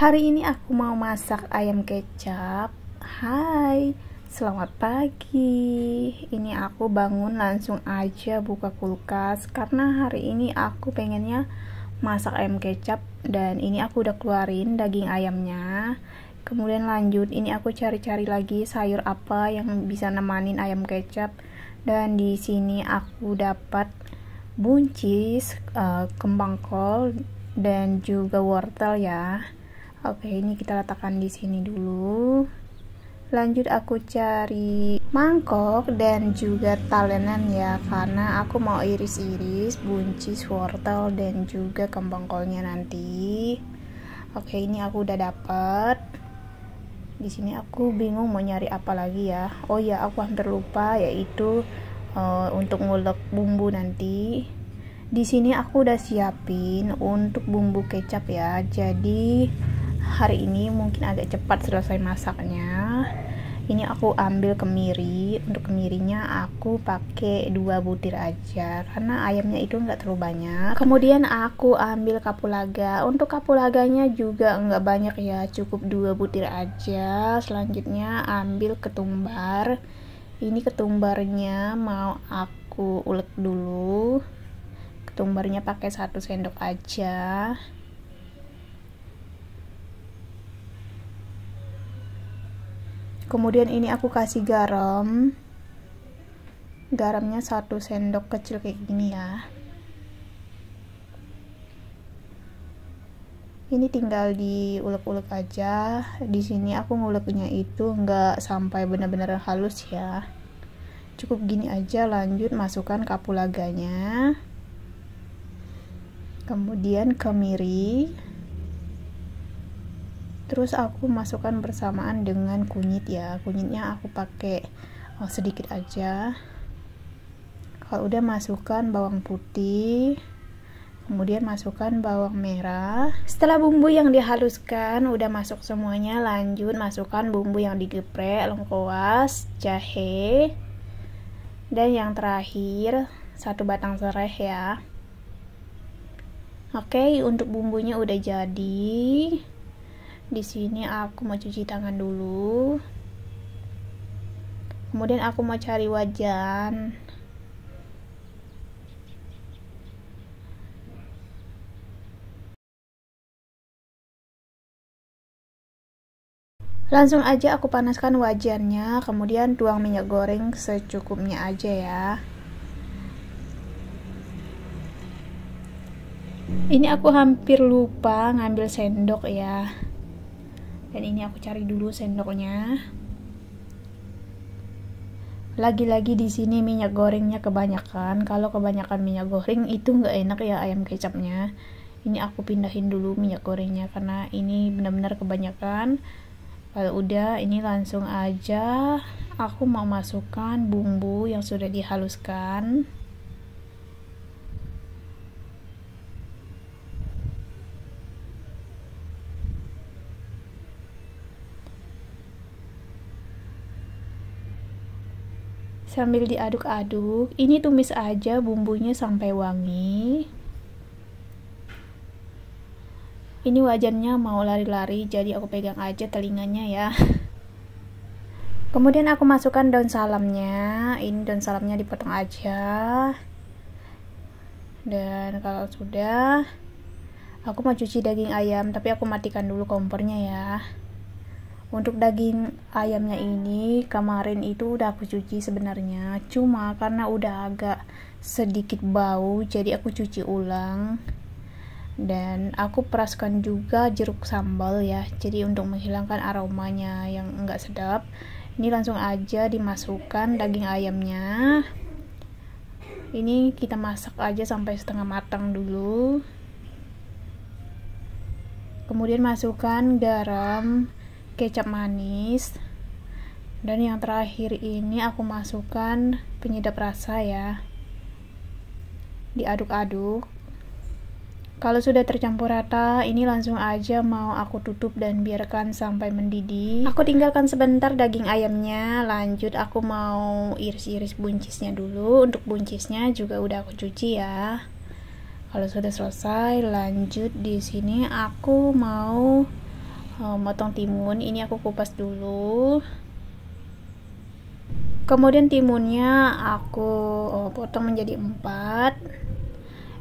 Hari ini aku mau masak ayam kecap. Hai, selamat pagi. Ini aku bangun langsung aja buka kulkas karena hari ini aku pengennya masak ayam kecap, dan ini aku udah keluarin daging ayamnya. Kemudian lanjut, ini aku cari-cari lagi sayur apa yang bisa nemanin ayam kecap, dan di sini aku dapat buncis, kembang kol, dan juga wortel ya. Oke, ini kita letakkan di sini dulu. Lanjut aku cari mangkok dan juga talenan ya, karena aku mau iris-iris buncis wortel dan juga kembang kolnya nanti. Oke, ini aku udah dapet. Di sini aku bingung mau nyari apa lagi ya. Oh ya, aku hampir lupa, yaitu untuk ngulek bumbu nanti. Di sini aku udah siapin untuk bumbu kecap ya. Jadi hari ini mungkin agak cepat selesai masaknya. Ini aku ambil kemiri. Untuk kemirinya aku pakai 2 butir aja karena ayamnya itu enggak terlalu banyak. Kemudian aku ambil kapulaga. Untuk kapulaganya juga enggak banyak ya, cukup 2 butir aja. Selanjutnya ambil ketumbar. Ini ketumbarnya mau aku ulek dulu. Ketumbarnya pakai 1 sendok aja. Kemudian ini aku kasih garam. Garamnya 1 sendok kecil kayak gini ya. Ini tinggal diulek-ulek aja. Di sini aku nguleknya itu enggak sampai benar-benar halus ya. Cukup gini aja. Lanjut masukkan kapulaganya. Kemudian kemiri. Terus aku masukkan bersamaan dengan kunyit ya. Kunyitnya aku pakai sedikit aja. Kalau udah masukkan bawang putih. Kemudian masukkan bawang merah. Setelah bumbu yang dihaluskan udah masuk semuanya, lanjut masukkan bumbu yang digeprek, lengkuas, jahe. Dan yang terakhir 1 batang serai ya. Oke, untuk bumbunya udah jadi. Di sini aku mau cuci tangan dulu. Kemudian aku mau cari wajan. Langsung aja aku panaskan wajannya, kemudian tuang minyak goreng secukupnya aja ya. Ini aku hampir lupa ngambil sendok ya. Dan ini aku cari dulu sendoknya. Lagi-lagi di sini minyak gorengnya kebanyakan. Kalau kebanyakan minyak goreng itu nggak enak ya ayam kecapnya. Ini aku pindahin dulu minyak gorengnya karena ini benar-benar kebanyakan. Kalau udah, ini langsung aja aku mau masukkan bumbu yang sudah dihaluskan. Sambil diaduk-aduk, ini tumis aja bumbunya sampai wangi. Ini wajannya mau lari-lari, jadi aku pegang aja telinganya ya. Kemudian aku masukkan daun salamnya. Ini daun salamnya dipotong aja. Dan kalau sudah, aku mau cuci daging ayam, tapi aku matikan dulu kompornya ya. Untuk daging ayamnya ini kemarin itu udah aku cuci sebenarnya, cuma karena udah agak sedikit bau jadi aku cuci ulang. Dan aku peraskan juga jeruk sambal ya, jadi untuk menghilangkan aromanya yang enggak sedap. Ini langsung aja dimasukkan daging ayamnya. Ini kita masak aja sampai setengah matang dulu. Kemudian masukkan garam, kecap manis, dan yang terakhir ini aku masukkan penyedap rasa ya. Diaduk-aduk. Kalau sudah tercampur rata, ini langsung aja mau aku tutup dan biarkan sampai mendidih. Aku tinggalkan sebentar daging ayamnya. Lanjut aku mau iris-iris buncisnya dulu. Untuk buncisnya juga udah aku cuci ya. Kalau sudah selesai, lanjut di sini aku mau motong timun. Ini aku kupas dulu. Kemudian timunnya aku potong menjadi 4.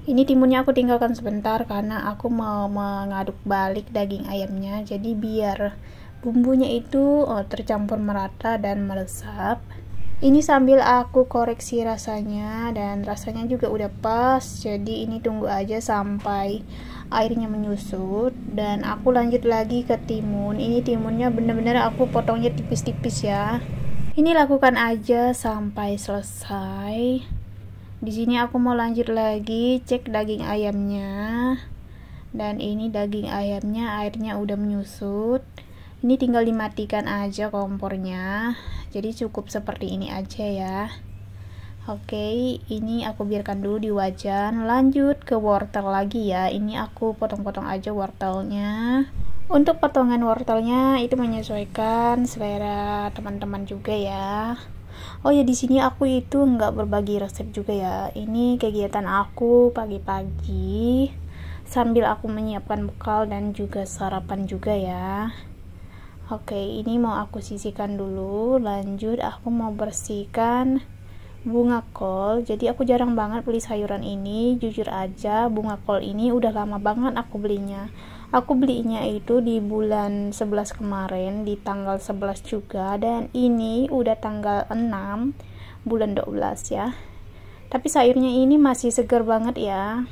Ini timunnya aku tinggalkan sebentar karena aku mau mengaduk balik daging ayamnya. Jadi biar bumbunya itu tercampur merata dan meresap. Ini sambil aku koreksi rasanya, dan rasanya juga udah pas. Jadi ini tunggu aja sampai airnya menyusut, dan aku lanjut lagi ke timun. Ini timunnya bener-bener aku potongnya tipis-tipis ya. Ini lakukan aja sampai selesai. Di sini aku mau lanjut lagi cek daging ayamnya. Dan ini daging ayamnya airnya udah menyusut. Ini tinggal dimatikan aja kompornya. Jadi cukup seperti ini aja ya. Oke, ini aku biarkan dulu di wajan. Lanjut ke wortel lagi ya. Ini aku potong-potong aja wortelnya. Untuk potongan wortelnya itu menyesuaikan selera teman-teman juga ya. Oh ya, di sini aku itu nggak berbagi resep juga ya. Ini kegiatan aku pagi-pagi sambil aku menyiapkan bekal dan juga sarapan juga ya. Oke, ini mau aku sisihkan dulu. Lanjut aku mau bersihkan bunga kol. Jadi aku jarang banget beli sayuran ini, jujur aja. Bunga kol ini udah lama banget aku belinya. Aku belinya itu di bulan 11 kemarin, di tanggal 11 juga, dan ini udah tanggal 6 bulan 12 ya. Tapi sayurnya ini masih segar banget ya.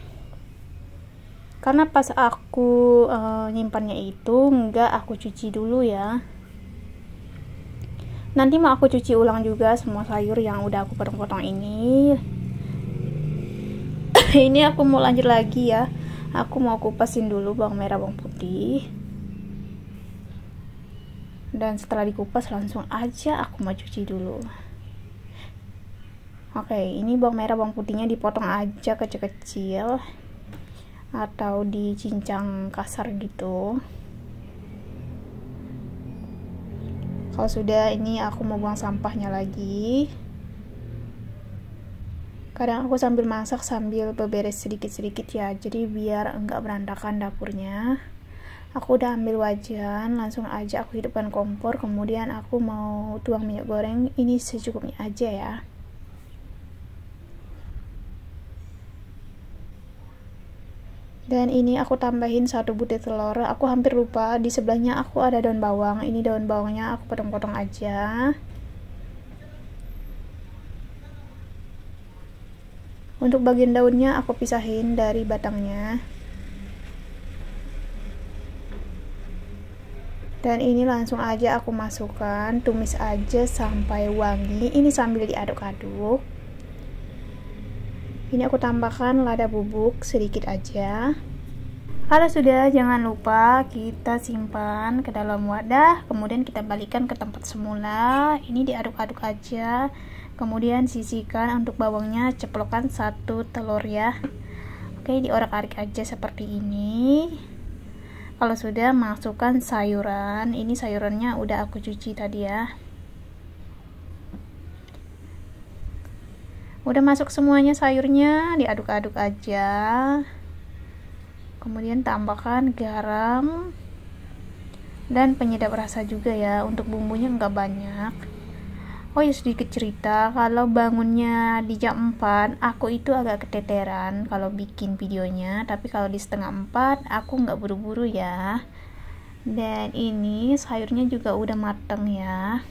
Karena pas aku nyimpannya itu enggak aku cuci dulu ya. Nanti mau aku cuci ulang juga semua sayur yang udah aku potong-potong ini. Ini aku mau lanjut lagi ya. Aku mau kupasin dulu bawang merah, bawang putih. Dan setelah dikupas langsung aja aku mau cuci dulu. Oke, ini bawang merah, bawang putihnya dipotong aja kecil-kecil atau dicincang kasar gitu. Kalau sudah, ini aku mau buang sampahnya lagi. Kadang aku sambil masak sambil beberes sedikit-sedikit ya, jadi biar enggak berantakan dapurnya. Aku udah ambil wajan, langsung aja aku hidupkan kompor. Kemudian aku mau tuang minyak goreng, ini secukupnya aja ya. Dan ini aku tambahin 1 butir telur. Aku hampir lupa, di sebelahnya aku ada daun bawang. Ini daun bawangnya aku potong-potong aja. Untuk bagian daunnya aku pisahin dari batangnya. Dan ini langsung aja aku masukkan, tumis aja sampai wangi. Ini sambil diaduk-aduk. Ini aku tambahkan lada bubuk sedikit aja. Kalau sudah, jangan lupa kita simpan ke dalam wadah, kemudian kita balikkan ke tempat semula. Ini diaduk-aduk aja. Kemudian sisihkan untuk bawangnya, ceplokkan 1 telur ya. Oke, diorak-arik aja seperti ini. Kalau sudah, masukkan sayuran. Ini sayurannya udah aku cuci tadi ya. Udah masuk semuanya sayurnya, diaduk-aduk aja. Kemudian tambahkan garam dan penyedap rasa juga ya. Untuk bumbunya nggak banyak. Oh ya, sedikit cerita, kalau bangunnya di jam 4 aku itu agak keteteran kalau bikin videonya. Tapi kalau di setengah 4 aku nggak buru-buru ya. Dan ini sayurnya juga udah mateng ya.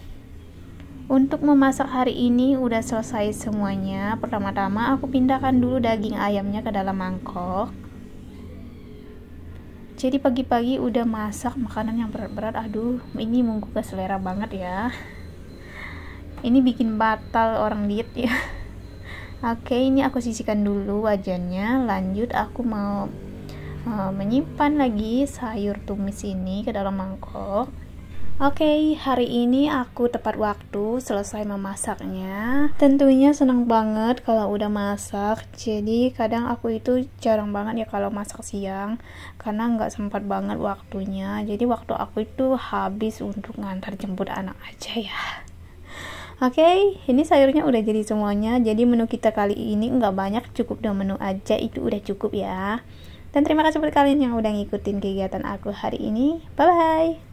Untuk memasak hari ini udah selesai semuanya. Pertama-tama aku pindahkan dulu daging ayamnya ke dalam mangkok. Jadi pagi-pagi udah masak makanan yang berat-berat. Aduh, ini menggugah selera banget ya. Ini bikin batal orang diet ya. Oke, ini aku sisihkan dulu wajannya. Lanjut aku mau menyimpan lagi sayur tumis ini ke dalam mangkok. Oke, hari ini aku tepat waktu selesai memasaknya. Tentunya senang banget kalau udah masak. Jadi kadang aku itu jarang banget ya kalau masak siang, karena nggak sempat banget waktunya. Jadi waktu aku itu habis untuk ngantar jemput anak aja ya. Oke, ini sayurnya udah jadi semuanya. Jadi menu kita kali ini nggak banyak, cukup 2 menu aja, itu udah cukup ya. Dan terima kasih buat kalian yang udah ngikutin kegiatan aku hari ini. Bye bye.